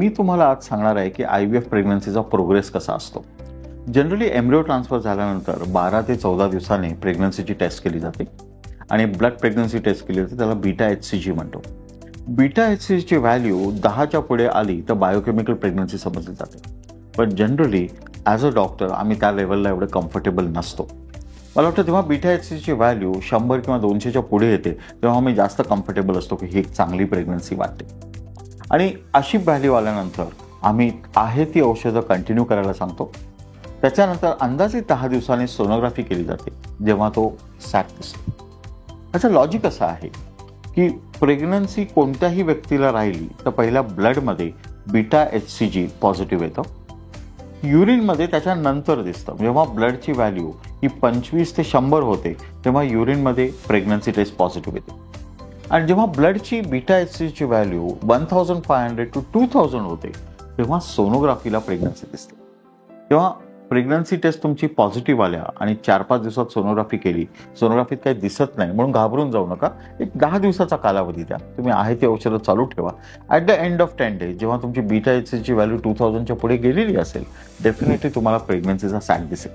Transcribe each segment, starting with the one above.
मी तुम्हाला आज सांगणार आहे की IVF प्रेग्नन्सीचा प्रोग्रेस कसा असतो। जनरली एम्ब्रियो ट्रान्सफर झाल्यानंतर 12 ते 14 दिवसांनी प्रेग्नन्सीची टेस्ट केली जाते आणि ब्लड प्रेग्नन्सी टेस्ट केली जाते, त्याला बीटा HCG म्हणतो। बीटा HCG ची व्हॅल्यू 10च्या पुढे आली तर बायोकेमिकल प्रेग्नन्सी समजली जाते, पण जनरली ॲज अ डॉक्टर आम्ही त्या लेवलला एवढं कम्फर्टेबल नसतो। मला वाटतं तेव्हा बीटा HCG ची व्हॅल्यू 100 किंवा 200च्या पुढे येते तेव्हा मी जास्त कम्फर्टेबल असतो की ही एक चांगली प्रेग्नन्सी वाटते। आणि अशी व्हॅल्यू आल्यानंतर आम्ही आहे ती औषधं कंटिन्यू करायला सांगतो। त्याच्यानंतर अंदाजे 10 दिवसांनी सोनोग्राफी केली जाते जेव्हा तो सॅक दिसतो। याचं लॉजिक असं आहे की प्रेग्नन्सी कोणत्याही व्यक्तीला राहिली तर पहिल्या ब्लडमध्ये बीटा HCG पॉझिटिव्ह येतं, युरिनमध्ये त्याच्यानंतर दिसतं। जेव्हा ब्लडची व्हॅल्यू ही 25 ते 100 होते तेव्हा युरिनमध्ये प्रेग्नन्सी टेस्ट पॉझिटिव्ह येते, आणि जेव्हा ब्लडची बीटा HCG ची व्हॅल्यू 1500 to 2000 होते तेव्हा सोनोग्राफीला प्रेग्नन्सी दिसते। तेव्हा प्रेग्नन्सी टेस्ट तुमची पॉझिटिव्ह आल्या आणि 4-5 दिवसात सोनोग्राफी केली, सोनोग्राफीत काही दिसत नाही म्हणून घाबरून जाऊ नका। एक 10 दिवसाचा कालावधी द्या, तुम्ही आहे ती औषधं चालू ठेवा। At the end of 10 days जेव्हा तुमची बीटा HCG ची व्हॅल्यू 2000च्या पुढे गेलेली असेल डेफिनेटली तुम्हाला प्रेग्नन्सीचा सॅक दिसेल।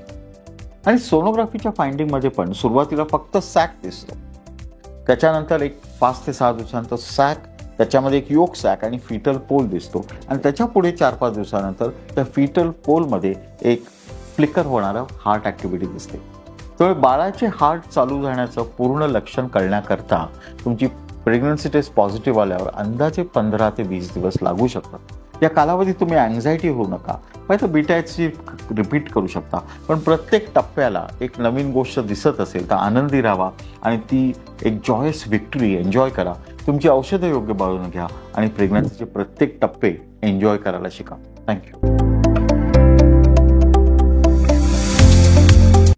आणि सोनोग्राफीच्या फाइंडिंगमध्ये पण सुरुवातीला फक्त सॅक दिसतो, त्याच्यानंतर एक 5 ते 6 दिवसांचं सॅक, त्याच्यामध्ये एक योक सॅक आणि फिटल पोल दिसतो, आणि त्याच्या पुढे 4-5 दिवसानंतर त्या फिटल पोलमध्ये एक फ्लिकर होणारं हार्ट ॲक्टिव्हिटी दिसते। त्यामुळे बाळाचे हार्ट चालू झाण्याचं पूर्ण लक्षण कळण्याकरता तुमची प्रेग्नन्सी टेस्ट पॉझिटिव्ह आल्यावर अंदाजे 15 ते 20 दिवस लागू शकतात। या कालावधीत तुम्ही अँझायटी होऊ नका, पाहिजे बीटा HCG रिपीट करू शकता, पण प्रत्येक टप्प्याला एक नवीन गोष्ट दिसत असेल तर आनंदी राहा आणि ती एक जॉयस विक्टरी एन्जॉय करा। तुमची औषधं योग्य बाळून घ्या आणि प्रेग्नन्सीचे प्रत्येक टप्पे एन्जॉय करायला शिका। थँक्यू।